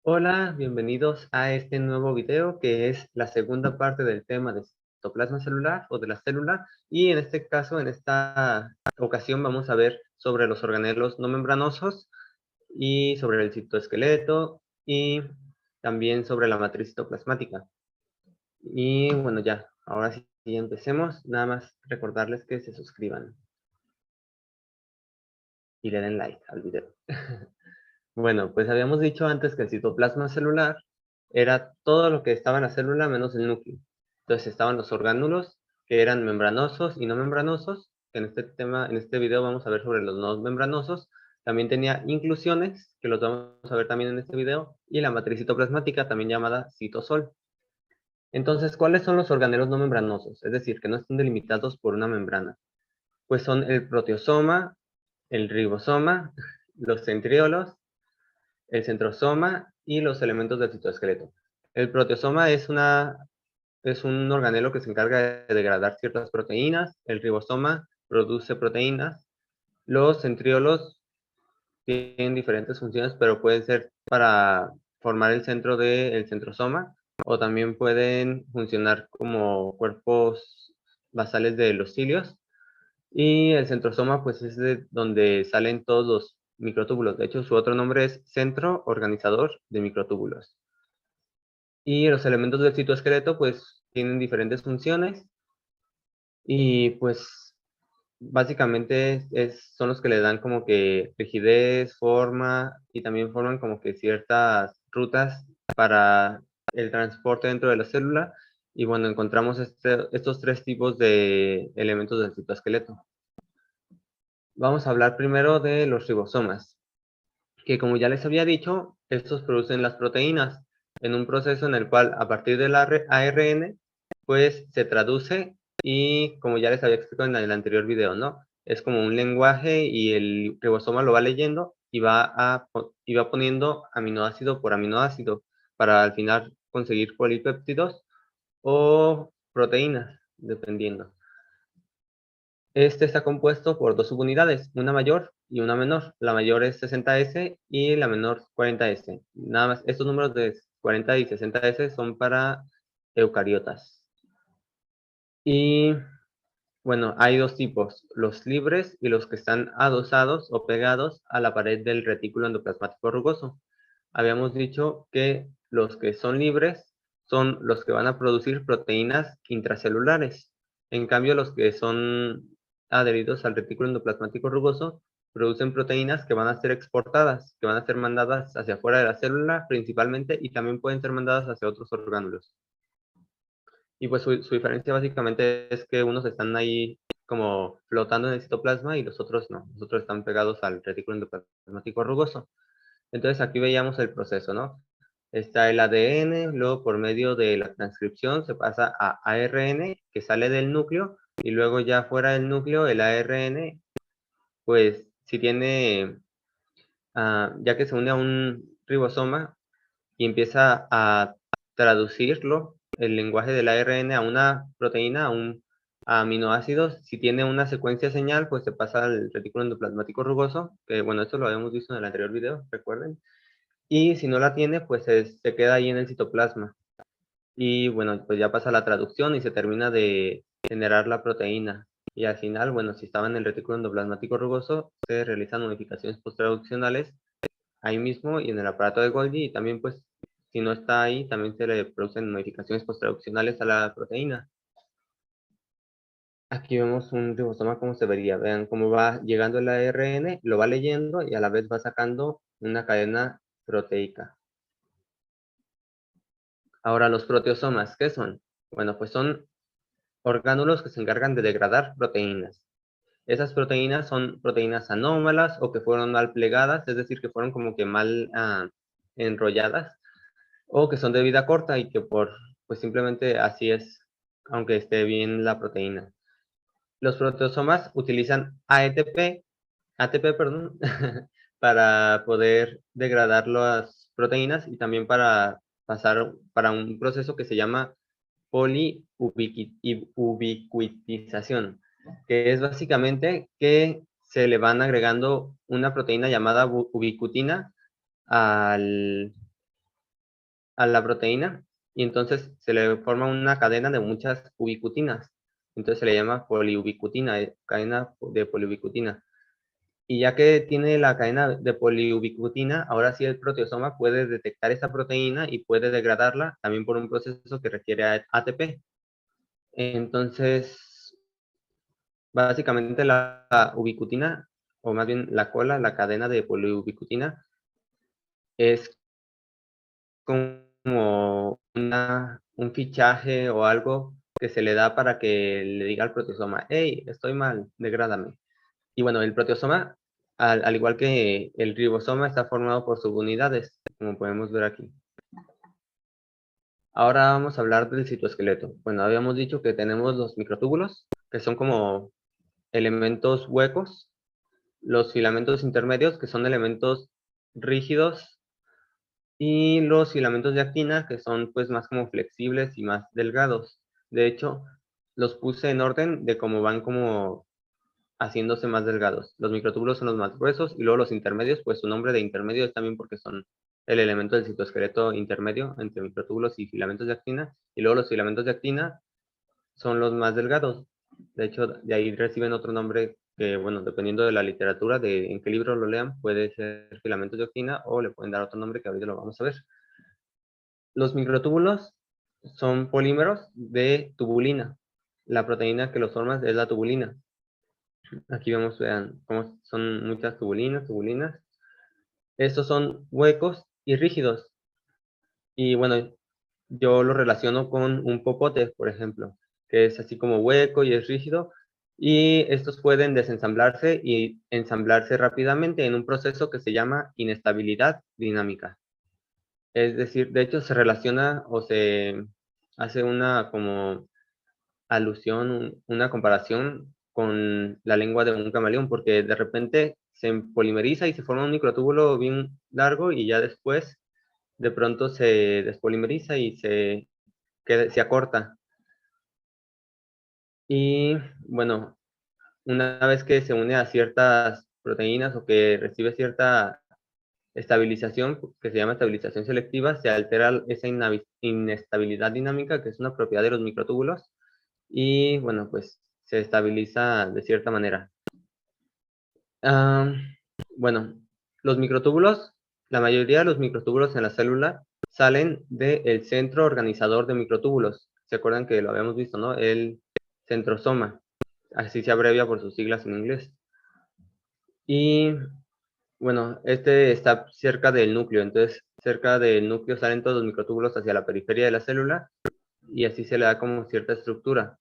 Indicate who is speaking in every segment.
Speaker 1: Hola, bienvenidos a este nuevo video que es la segunda parte del tema de citoplasma celular o de la célula, y en este caso, en esta ocasión vamos a ver sobre los organelos no membranosos y sobre el citoesqueleto y también sobre la matriz citoplasmática. Y bueno, ya, ahora sí empecemos. Nada más recordarles que se suscriban y le den like al video. Bueno, pues habíamos dicho antes que el citoplasma celular era todo lo que estaba en la célula menos el núcleo. Entonces estaban los orgánulos que eran membranosos y no membranosos. En este video vamos a ver sobre los no membranosos. También tenía inclusiones, que los vamos a ver también en este video, y la matriz citoplasmática, también llamada citosol. Entonces, ¿cuáles son los organelos no membranosos? Es decir, que no están delimitados por una membrana. Pues son el proteosoma, el ribosoma, los centriolos, el centrosoma y los elementos del citoesqueleto. El proteosoma es un organelo que se encarga de degradar ciertas proteínas. El ribosoma produce proteínas. Los centriolos tienen diferentes funciones, pero pueden ser para formar el centro del centrosoma, o también pueden funcionar como cuerpos basales de los cilios. Y el centrosoma, pues es de donde salen todos los microtúbulos. De hecho, su otro nombre es centro organizador de microtúbulos. Y los elementos del citoesqueleto, pues tienen diferentes funciones y pues básicamente son los que le dan como que rigidez, forma, y también forman como que ciertas rutas para el transporte dentro de la célula. Y bueno, encontramos estos tres tipos de elementos del citoesqueleto. Vamos a hablar primero de los ribosomas, que como ya les había dicho, estos producen las proteínas en un proceso en el cual a partir del ARN, pues se traduce, y como ya les había explicado en el anterior video, ¿no? Es como un lenguaje y el ribosoma lo va leyendo y va poniendo aminoácido por aminoácido para al final conseguir polipéptidos o proteínas, dependiendo. Este está compuesto por dos subunidades, una mayor y una menor. La mayor es 60S y la menor 40S. Nada más, estos números de 40 y 60S son para eucariotas. Y bueno, hay dos tipos, los libres y los que están adosados o pegados a la pared del retículo endoplasmático rugoso. Habíamos dicho que los que son libres son los que van a producir proteínas intracelulares. En cambio, los que son adheridos al retículo endoplasmático rugoso producen proteínas que van a ser exportadas, que van a ser mandadas hacia afuera de la célula principalmente, y también pueden ser mandadas hacia otros orgánulos. Y pues su diferencia básicamente es que unos están ahí como flotando en el citoplasma y los otros no. Los otros están pegados al retículo endoplasmático rugoso. Entonces aquí veíamos el proceso, ¿no? Está el ADN, luego por medio de la transcripción se pasa a ARN, que sale del núcleo, y luego ya fuera del núcleo el ARN, pues si tiene, ya que se une a un ribosoma y empieza a traducirlo, el lenguaje del ARN a una proteína, a aminoácidos. Si tiene una secuencia señal, pues se pasa al retículo endoplasmático rugoso, que bueno, esto lo habíamos visto en el anterior video, recuerden. Y si no la tiene, pues se queda ahí en el citoplasma. Y bueno, pues ya pasa la traducción y se termina de generar la proteína. Y al final, bueno, si estaba en el retículo endoplasmático rugoso, se realizan modificaciones posttraduccionales ahí mismo y en el aparato de Golgi, y también pues si no está ahí, también se le producen modificaciones posttraduccionales a la proteína. Aquí vemos un ribosoma como se vería. Vean cómo va llegando el ARN, lo va leyendo y a la vez va sacando una cadena proteica. Ahora, los proteosomas, ¿qué son? Bueno, pues son orgánulos que se encargan de degradar proteínas. Esas proteínas son proteínas anómalas o que fueron mal plegadas, es decir, que fueron como que mal enrolladas, o que son de vida corta y que pues simplemente así es, aunque esté bien la proteína. Los proteosomas utilizan ATP, perdón, para poder degradar las proteínas y también para pasar para un proceso que se llama poliubiquitización, que es básicamente que se le van agregando una proteína llamada ubiquitina al, a la proteína y entonces se le forma una cadena de muchas ubicutinas. Entonces se le llama poliubicutina, cadena de poliubicutina. Y ya que tiene la cadena de poliubicutina, ahora sí el proteosoma puede detectar esa proteína y puede degradarla también por un proceso que requiere ATP. Entonces, básicamente la ubicutina, o más bien la cola, la cadena de poliubicutina, es como un fichaje o algo que se le da para que le diga al proteosoma, hey, estoy mal, degrádame. Y bueno, el proteosoma, al igual que el ribosoma, está formado por subunidades, como podemos ver aquí. Ahora vamos a hablar del citoesqueleto. Bueno, habíamos dicho que tenemos los microtúbulos, que son como elementos huecos, los filamentos intermedios, que son elementos rígidos, y los filamentos de actina, que son pues más como flexibles y más delgados. De hecho, los puse en orden de cómo van como haciéndose más delgados. Los microtúbulos son los más gruesos y luego los intermedios, pues su nombre de intermedio es también porque son el elemento del citoesqueleto intermedio entre microtúbulos y filamentos de actina, y luego los filamentos de actina son los más delgados. De hecho, de ahí reciben otro nombre que, bueno, dependiendo de la literatura, de en qué libro lo lean, puede ser filamentos de actina o le pueden dar otro nombre que ahorita lo vamos a ver. Los microtúbulos son polímeros de tubulina. La proteína que los forma es la tubulina. Aquí vemos, vean, cómo son muchas tubulinas. Estos son huecos y rígidos. Y bueno, yo lo relaciono con un popote, por ejemplo, que es así como hueco y es rígido. Y estos pueden desensamblarse y ensamblarse rápidamente en un proceso que se llama inestabilidad dinámica. Es decir, de hecho se relaciona o se hace una como alusión, una comparación con la lengua de un camaleón, porque de repente se polimeriza y se forma un microtúbulo bien largo y ya después de pronto se despolimeriza y se acorta. Y bueno, una vez que se une a ciertas proteínas o que recibe cierta estabilización, que se llama estabilización selectiva, se altera esa inestabilidad dinámica, que es una propiedad de los microtúbulos, y bueno, pues se estabiliza de cierta manera. Bueno, los microtúbulos, la mayoría de los microtúbulos en la célula salen del centro organizador de microtúbulos. ¿Se acuerdan que lo habíamos visto, no? El centrosoma, así se abrevia por sus siglas en inglés. Y bueno, este está cerca del núcleo, entonces cerca del núcleo salen todos los microtúbulos hacia la periferia de la célula y así se le da como cierta estructura.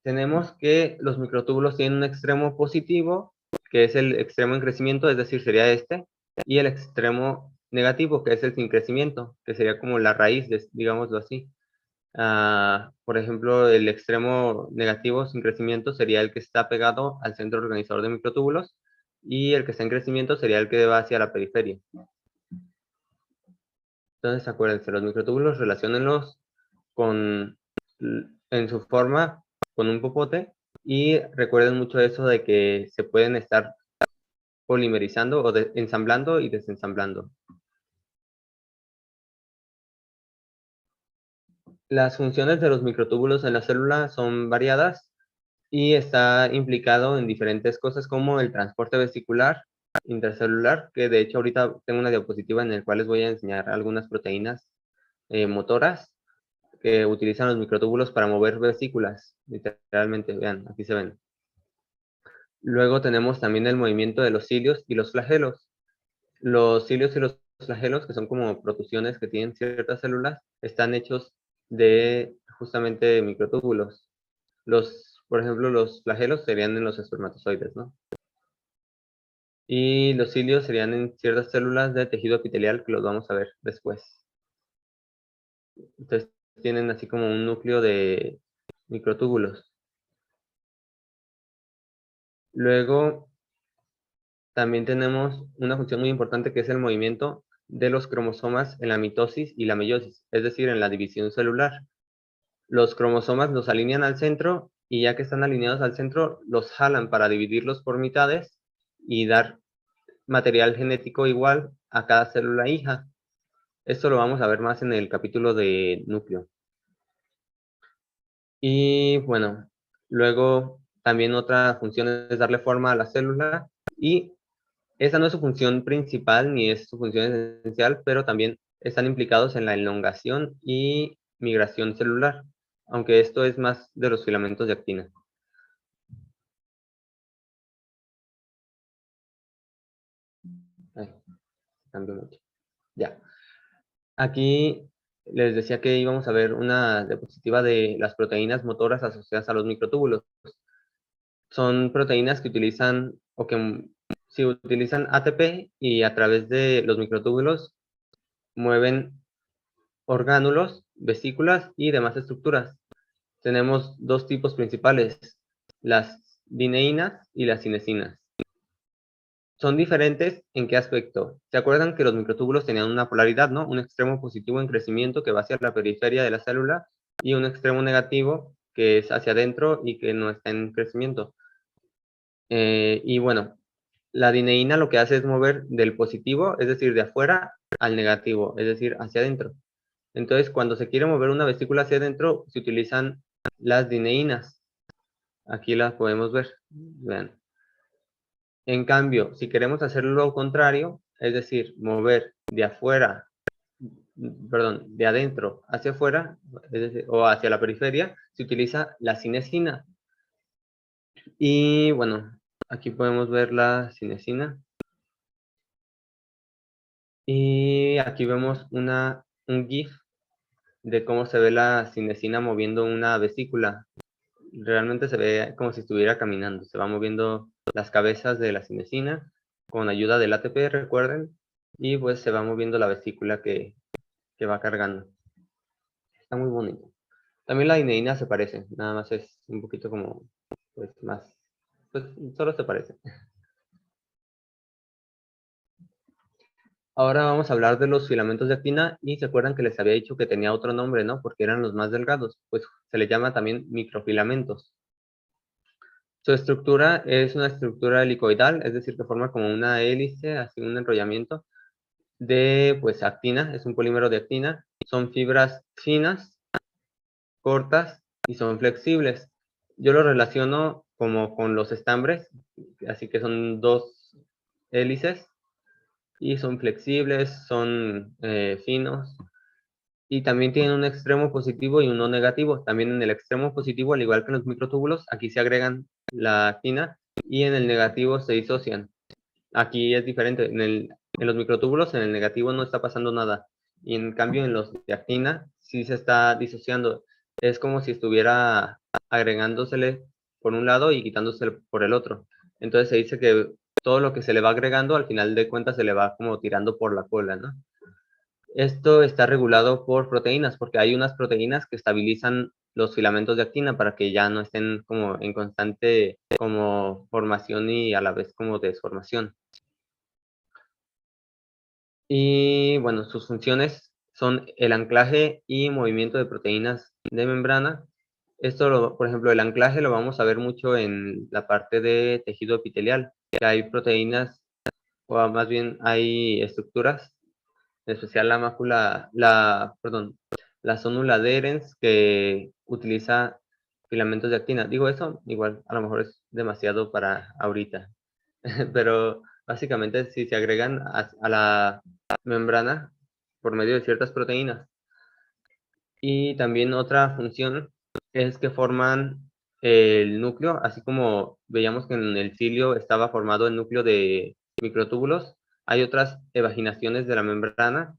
Speaker 1: Tenemos que los microtúbulos tienen un extremo positivo, que es el extremo en crecimiento, es decir, sería este, y el extremo negativo, que es el sin crecimiento, que sería como la raíz, digámoslo así. Por ejemplo, el extremo negativo sin crecimiento sería el que está pegado al centro organizador de microtúbulos, y el que está en crecimiento sería el que va hacia la periferia. Entonces, acuérdense, los microtúbulos relaciónenlos en su forma con un popote, y recuerden mucho eso de que se pueden estar polimerizando o ensamblando y desensamblando. Las funciones de los microtúbulos en la célula son variadas y está implicado en diferentes cosas como el transporte vesicular intracelular, que de hecho ahorita tengo una diapositiva en la cual les voy a enseñar algunas proteínas motoras que utilizan los microtúbulos para mover vesículas, literalmente, vean, aquí se ven. Luego tenemos también el movimiento de los cilios y los flagelos. Los cilios y los flagelos, que son como protusiones que tienen ciertas células, están hechos de justamente microtúbulos. Por ejemplo, los flagelos serían en los espermatozoides, ¿no? Y los cilios serían en ciertas células de tejido epitelial que los vamos a ver después. Entonces tienen así como un núcleo de microtúbulos. Luego también tenemos una función muy importante que es el movimiento de los cromosomas en la mitosis y la meiosis, es decir, en la división celular. Los cromosomas los alinean al centro y ya que están alineados al centro, los jalan para dividirlos por mitades y dar material genético igual a cada célula hija. Esto lo vamos a ver más en el capítulo de núcleo. Y bueno, luego también otra función es darle forma a la célula, y esa no es su función principal ni es su función esencial, pero también están implicados en la elongación y migración celular, aunque esto es más de los filamentos de actina. Ay, cambió mucho. Ya. Aquí les decía que íbamos a ver una diapositiva de las proteínas motoras asociadas a los microtúbulos. Son proteínas que utilizan, o que si utilizan ATP, y a través de los microtúbulos mueven orgánulos, vesículas y demás estructuras. Tenemos dos tipos principales, las dineínas y las cinesinas. Son diferentes ¿en qué aspecto? ¿Se acuerdan que los microtúbulos tenían una polaridad, no? Un extremo positivo en crecimiento que va hacia la periferia de la célula, y un extremo negativo que es hacia adentro y que no está en crecimiento. Y bueno, la dineína lo que hace es mover del positivo, es decir, de afuera, al negativo, es decir, hacia adentro. Entonces, cuando se quiere mover una vesícula hacia adentro, se utilizan las dineínas. Aquí las podemos ver. Vean. En cambio, si queremos hacerlo lo contrario, es decir, mover de afuera, perdón, de adentro hacia afuera, es decir, o hacia la periferia, se utiliza la cinesina. Y bueno, aquí podemos ver la cinesina. Y aquí vemos un GIF de cómo se ve la cinesina moviendo una vesícula. Realmente se ve como si estuviera caminando. Se va moviendo las cabezas de la cinesina con ayuda del ATP, recuerden, y pues se va moviendo la vesícula que va cargando. Está muy bonito. También la dineína se parece, nada más es un poquito como, pues más, pues solo se parece. Ahora vamos a hablar de los filamentos de actina, y se acuerdan que les había dicho que tenía otro nombre, ¿no? Porque eran los más delgados, pues se les llama también microfilamentos. Su estructura es una estructura helicoidal, es decir, que forma como una hélice, así un enrollamiento de pues actina, es un polímero de actina. Son fibras finas, cortas y son flexibles. Yo lo relaciono como con los estambres, así que son dos hélices y son flexibles, son finos, y también tienen un extremo positivo y uno negativo. También en el extremo positivo, al igual que en los microtúbulos, aquí se agregan la actina, y en el negativo se disocian. Aquí es diferente. En los microtúbulos, en el negativo no está pasando nada. Y en cambio, en los de actina, sí se está disociando. Es como si estuviera agregándosele por un lado y quitándosele por el otro. Entonces se dice que todo lo que se le va agregando, al final de cuentas, se le va como tirando por la cola, ¿no? Esto está regulado por proteínas, porque hay unas proteínas que estabilizan los filamentos de actina para que ya no estén como en constante como formación y a la vez como desformación. Y bueno, sus funciones son el anclaje y movimiento de proteínas de membrana. Por ejemplo, el anclaje lo vamos a ver mucho en la parte de tejido epitelial, que hay proteínas, o más bien hay estructuras, en especial perdón, la zónula de Ahrens, que utiliza filamentos de actina. Digo eso, igual a lo mejor es demasiado para ahorita, pero básicamente si se agregan a la membrana por medio de ciertas proteínas. Y también otra función es que forman el núcleo, así como veíamos que en el cilio estaba formado el núcleo de microtúbulos. Hay otras evaginaciones de la membrana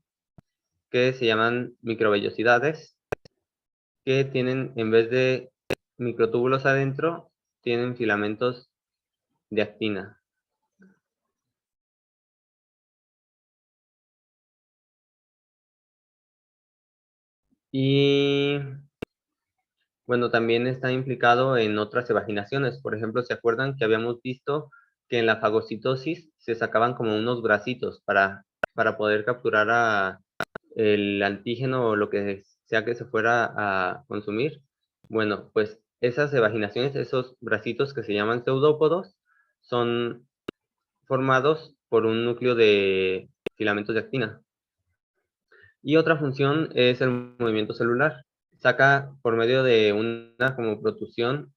Speaker 1: que se llaman microvellosidades, que tienen, en vez de microtúbulos adentro, tienen filamentos de actina. Y bueno, también está implicado en otras evaginaciones. Por ejemplo, ¿se acuerdan que habíamos visto que en la fagocitosis se sacaban como unos bracitos para poder capturar el antígeno o lo que sea que se fuera a consumir? Bueno, pues esas evaginaciones, esos bracitos que se llaman pseudópodos, son formados por un núcleo de filamentos de actina. Y otra función es el movimiento celular. Saca por medio de una como protusión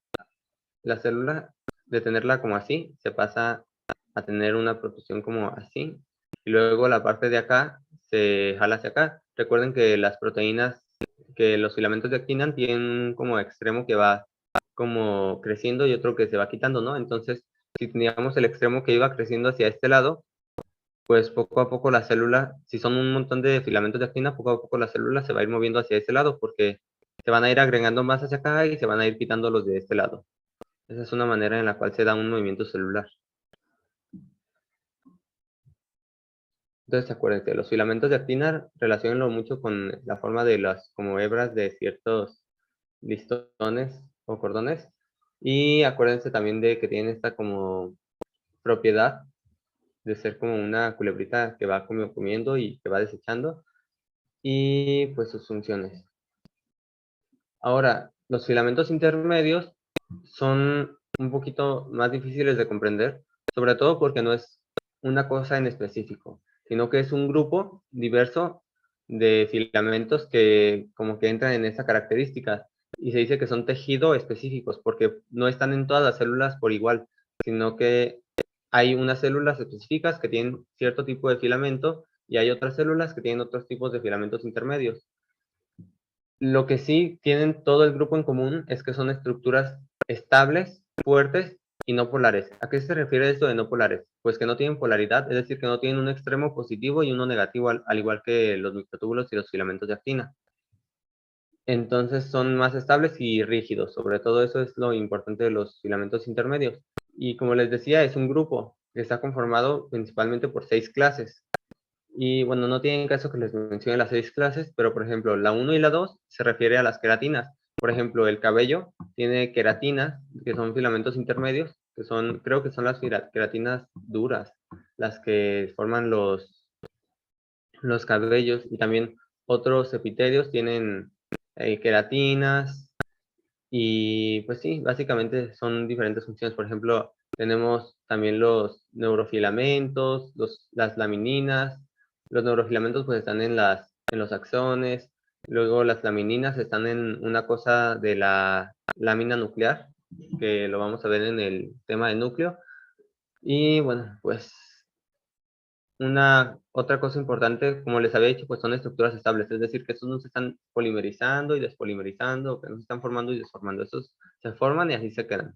Speaker 1: la célula, de tenerla como así, se pasa a tener una protusión como así, y luego la parte de acá se jala hacia acá. Recuerden que las proteínas, que los filamentos de actina tienen un como extremo que va como creciendo y otro que se va quitando, ¿no? Entonces, si teníamos el extremo que iba creciendo hacia este lado, pues poco a poco la célula, si son un montón de filamentos de actina, poco a poco la célula se va a ir moviendo hacia ese lado, porque se van a ir agregando más hacia acá y se van a ir quitando los de este lado. Esa es una manera en la cual se da un movimiento celular. Entonces, acuérdense, los filamentos de actina relaciónenlo mucho con la forma de las como hebras de ciertos listones o cordones. Y acuérdense también de que tienen esta como propiedad de ser como una culebrita que va comiendo y que va desechando. Y pues sus funciones. Ahora, los filamentos intermedios son un poquito más difíciles de comprender, sobre todo porque no es una cosa en específico, sino que es un grupo diverso de filamentos que como que entran en esa característica y se dice que son tejido específicos porque no están en todas las células por igual, sino que hay unas células específicas que tienen cierto tipo de filamento y hay otras células que tienen otros tipos de filamentos intermedios. Lo que sí tienen todo el grupo en común es que son estructuras estables, fuertes y no polares. ¿A qué se refiere esto de no polares? Pues que no tienen polaridad, es decir, que no tienen un extremo positivo y uno negativo, al igual que los microtúbulos y los filamentos de actina. Entonces son más estables y rígidos. Sobre todo eso es lo importante de los filamentos intermedios. Y como les decía, es un grupo que está conformado principalmente por 6 clases. Y bueno, no tiene caso que les mencione las 6 clases, pero por ejemplo, la 1 y la 2 se refiere a las queratinas. Por ejemplo, el cabello tiene queratinas, que son filamentos intermedios, que son, creo que son las queratinas duras, las que forman los cabellos. Y también otros epitelios tienen queratinas. Y pues sí, básicamente son diferentes funciones. Por ejemplo, tenemos también los neurofilamentos, las lamininas. Los neurofilamentos pues están en los axones. Luego las lamininas están en una cosa de la lámina nuclear, que lo vamos a ver en el tema del núcleo. Y bueno, pues una otra cosa importante, como les había dicho, pues son estructuras estables, es decir, que estos no se están polimerizando y despolimerizando, que no se están formando y desformando, estos se forman y así se quedan.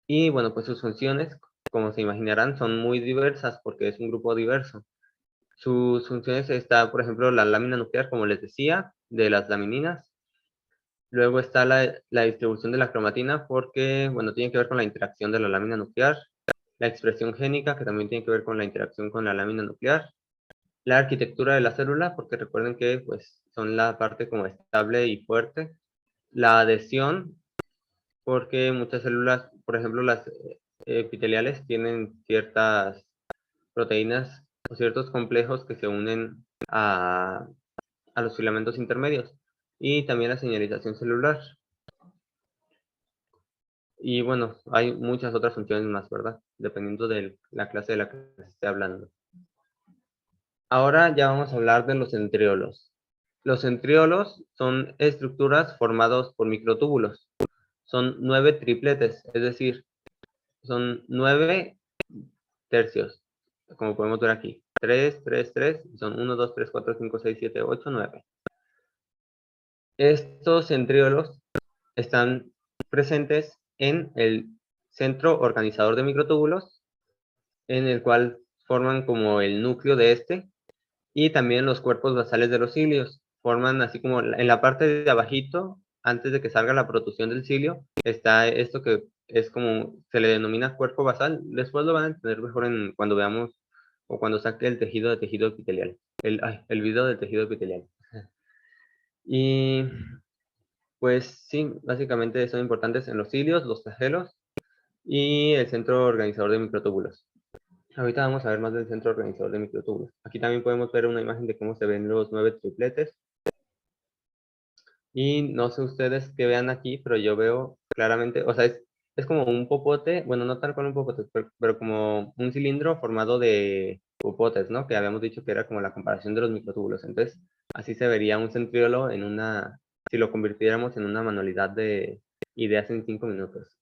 Speaker 1: Y bueno, pues sus funciones, como se imaginarán, son muy diversas porque es un grupo diverso. Sus funciones está, por ejemplo, la lámina nuclear, como les decía, de las lamininas. Luego está la distribución de la cromatina porque, bueno, tiene que ver con la interacción de la lámina nuclear. La expresión génica, que también tiene que ver con la interacción con la lámina nuclear. La arquitectura de la célula, porque recuerden que pues, son la parte como estable y fuerte. La adhesión, porque muchas células, por ejemplo las epiteliales, tienen ciertas proteínas o ciertos complejos que se unen a los filamentos intermedios. Y también la señalización celular. Y bueno, hay muchas otras funciones más, ¿verdad? Dependiendo de la clase de la que se esté hablando. Ahora ya vamos a hablar de los centriolos. Los centriolos son estructuras formadas por microtúbulos. Son 9 tripletes, es decir, son 9 tercios, como podemos ver aquí. 3, 3, 3, son 1, 2, 3, 4, 5, 6, 7, 8, 9. Estos centriolos están presentes en el centro organizador de microtúbulos, en el cual forman como el núcleo de este, y también los cuerpos basales de los cilios. Forman así como en la parte de abajito, antes de que salga la protrusión del cilio, está esto que es como, se le denomina cuerpo basal. Después lo van a entender mejor cuando veamos o cuando saque el tejido de tejido epitelial. El video del tejido epitelial. Y pues sí, básicamente son importantes en los cilios, los flagelos y el centro organizador de microtúbulos. Ahorita vamos a ver más del centro organizador de microtúbulos. Aquí también podemos ver una imagen de cómo se ven los 9 tripletes. Y no sé ustedes qué vean aquí, pero yo veo claramente, o sea, es como un popote, bueno, no tal cual un popote, pero como un cilindro formado de popotes, ¿no? Que habíamos dicho que era como la comparación de los microtúbulos. Entonces, así se vería un centriolo si lo convirtiéramos en una manualidad de ideas en 5 minutos.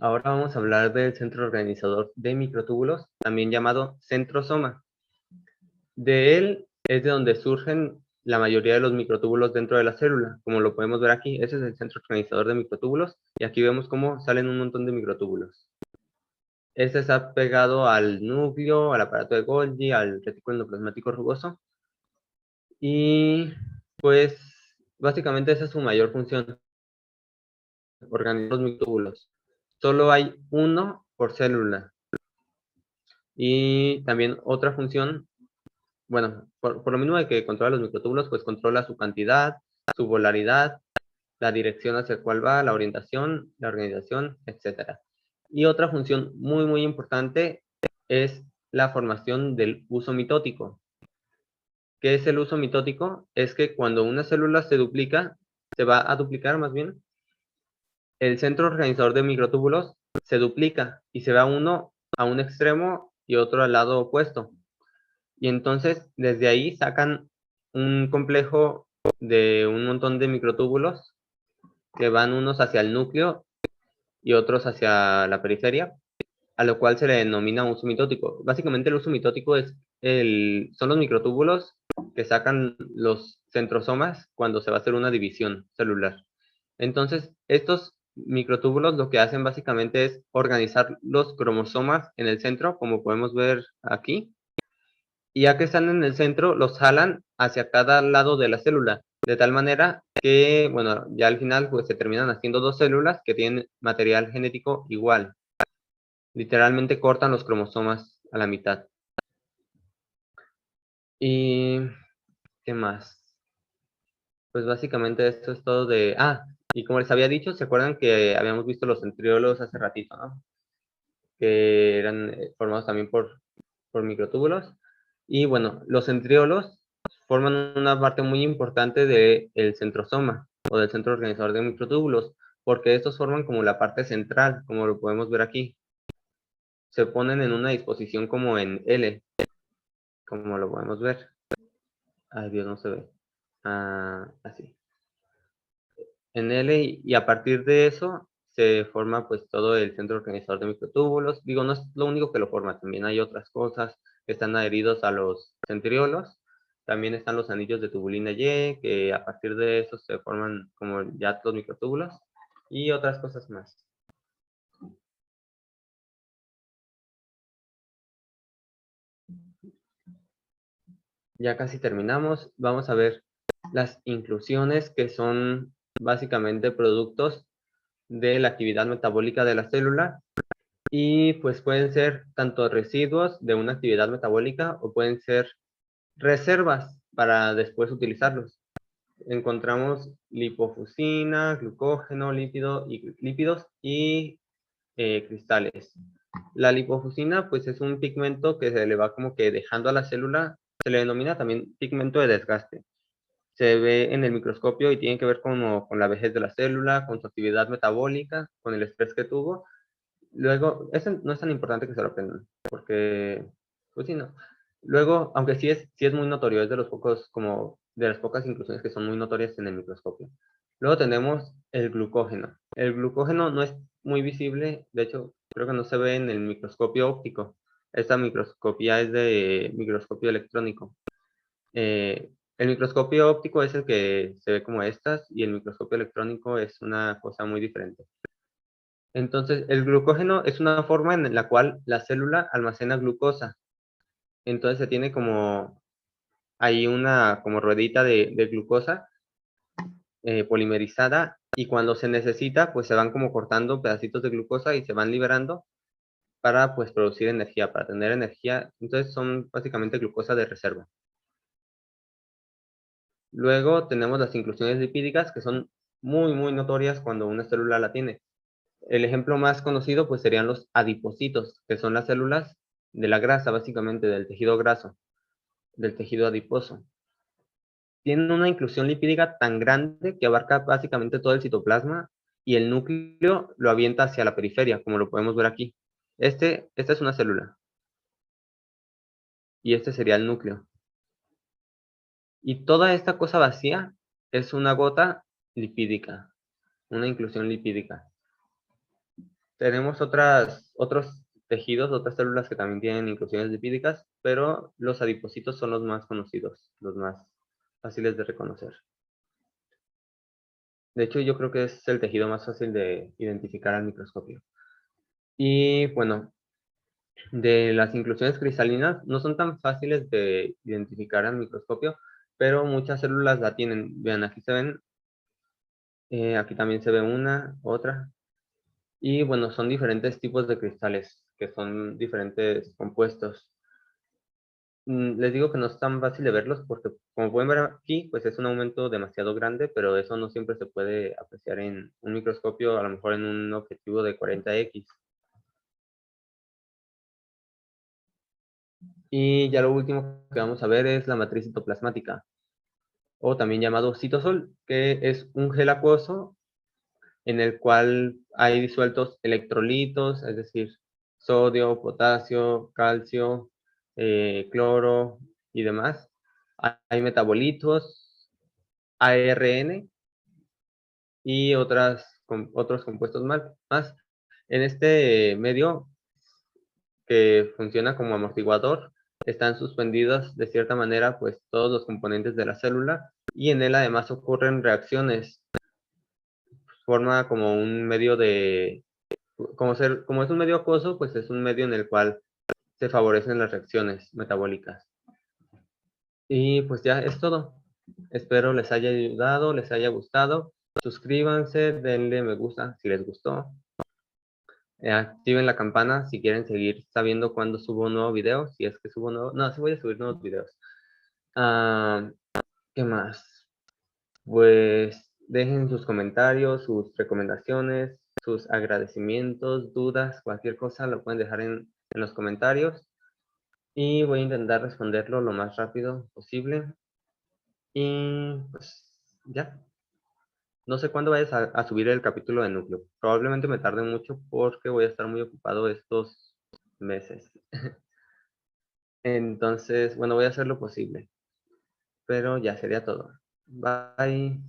Speaker 1: Ahora vamos a hablar del centro organizador de microtúbulos, también llamado centrosoma. De él es de donde surgen la mayoría de los microtúbulos dentro de la célula, como lo podemos ver aquí. Ese es el centro organizador de microtúbulos, y aquí vemos cómo salen un montón de microtúbulos. Este está pegado al núcleo, al aparato de Golgi, al retículo endoplasmático rugoso, y pues básicamente esa es su mayor función, organizar los microtúbulos. Solo hay uno por célula. Y también otra función, bueno, por lo mismo de que controla los microtúbulos, pues controla su cantidad, su polaridad, la dirección hacia la cual va, la orientación, la organización, etc. Y otra función muy, muy importante es la formación del uso mitótico. ¿Qué es el uso mitótico? Es que cuando una célula se duplica, se va a duplicar más bien, el centro organizador de microtúbulos se duplica y se va uno a un extremo y otro al lado opuesto. Y entonces, desde ahí sacan un complejo de un montón de microtúbulos que van unos hacia el núcleo y otros hacia la periferia, a lo cual se le denomina uso mitótico. Básicamente el uso mitótico son los microtúbulos que sacan los centrosomas cuando se va a hacer una división celular. Entonces, estos microtúbulos lo que hacen básicamente es organizar los cromosomas en el centro, como podemos ver aquí, y ya que están en el centro, los jalan hacia cada lado de la célula, de tal manera que, bueno, ya al final pues se terminan haciendo dos células que tienen material genético igual. Literalmente cortan los cromosomas a la mitad. ¿Y qué más? Pues básicamente esto es todo de... y como les había dicho, ¿se acuerdan que habíamos visto los centriolos hace ratito, no? Que eran formados también por microtúbulos. Y bueno, los centriolos forman una parte muy importante del centrosoma o del centro organizador de microtúbulos, porque estos forman como la parte central, como lo podemos ver aquí. Se ponen en una disposición como en L, como lo podemos ver. Ay, Dios, no se ve. Así. En L, y a partir de eso se forma pues todo el centro organizador de microtúbulos. Digo, no es lo único que lo forma, también hay otras cosas que están adheridos a los centriolos. También están los anillos de tubulina Y, que a partir de eso se forman como ya los microtúbulos, y otras cosas más. Ya casi terminamos. Vamos a ver las inclusiones, que son básicamente productos de la actividad metabólica de la célula, y pues pueden ser tanto residuos de una actividad metabólica o pueden ser reservas para después utilizarlos. Encontramos lipofusina, glucógeno, lípidos y cristales. La lipofusina pues es un pigmento que se le va como que dejando a la célula, se le denomina también pigmento de desgaste. Se ve en el microscopio y tiene que ver con la vejez de la célula, con su actividad metabólica, con el estrés que tuvo. Luego, eso no es tan importante que se lo aprendan, porque, pues sí, no. Luego, aunque sí es muy notorio, es de los pocos, como, de las pocas inclusiones que son muy notorias en el microscopio. Luego tenemos el glucógeno. El glucógeno no es muy visible, de hecho, creo que no se ve en el microscopio óptico. Esta microscopía es de microscopio electrónico. El microscopio óptico es el que se ve como estas, y el microscopio electrónico es una cosa muy diferente. Entonces, el glucógeno es una forma en la cual la célula almacena glucosa. Entonces se tiene como ahí una como ruedita de glucosa polimerizada, y cuando se necesita, pues se van como cortando pedacitos de glucosa y se van liberando para pues producir energía, para tener energía. Entonces son básicamente glucosa de reserva. Luego tenemos las inclusiones lipídicas, que son muy, muy notorias cuando una célula la tiene. El ejemplo más conocido pues serían los adipocitos, que son las células de la grasa, básicamente del tejido graso, del tejido adiposo. Tienen una inclusión lipídica tan grande que abarca básicamente todo el citoplasma, y el núcleo lo avienta hacia la periferia, como lo podemos ver aquí. Esta es una célula. y este sería el núcleo. Y toda esta cosa vacía es una gota lipídica, una inclusión lipídica. Tenemos otros tejidos, otras células que también tienen inclusiones lipídicas, pero los adipocitos son los más conocidos, los más fáciles de reconocer. De hecho, yo creo que es el tejido más fácil de identificar al microscopio. Y bueno, de las inclusiones cristalinas no son tan fáciles de identificar al microscopio, pero muchas células la tienen. Vean, aquí se ven, aquí también se ve una, otra. Y bueno, son diferentes tipos de cristales, que son diferentes compuestos. Les digo que no es tan fácil de verlos porque, como pueden ver aquí, pues es un aumento demasiado grande, pero eso no siempre se puede apreciar en un microscopio, a lo mejor en un objetivo de 40x. Y ya lo último que vamos a ver es la matriz citoplasmática, o también llamado citosol, que es un gel acuoso en el cual hay disueltos electrolitos, es decir, sodio, potasio, calcio, cloro y demás. Hay metabolitos, ARN y otros compuestos más. En este medio, que funciona como amortiguador, están suspendidos de cierta manera pues todos los componentes de la célula, y en él además ocurren reacciones. Forma como un medio de, como es un medio acuoso, pues es un medio en el cual se favorecen las reacciones metabólicas. Y pues ya es todo. Espero les haya ayudado, les haya gustado. Suscríbanse, denle me gusta si les gustó. Activen la campana si quieren seguir sabiendo cuando subo un nuevo video. Si es que subo nuevo. No, sí voy a subir nuevos videos. ¿Qué más? Pues dejen sus comentarios, sus recomendaciones, sus agradecimientos, dudas, cualquier cosa lo pueden dejar en los comentarios. Y voy a intentar responderlo lo más rápido posible. Y pues ya. No sé cuándo vayas a subir el capítulo de núcleo. Probablemente me tarde mucho porque voy a estar muy ocupado estos meses. Entonces, bueno, voy a hacer lo posible. Pero ya sería todo. Bye.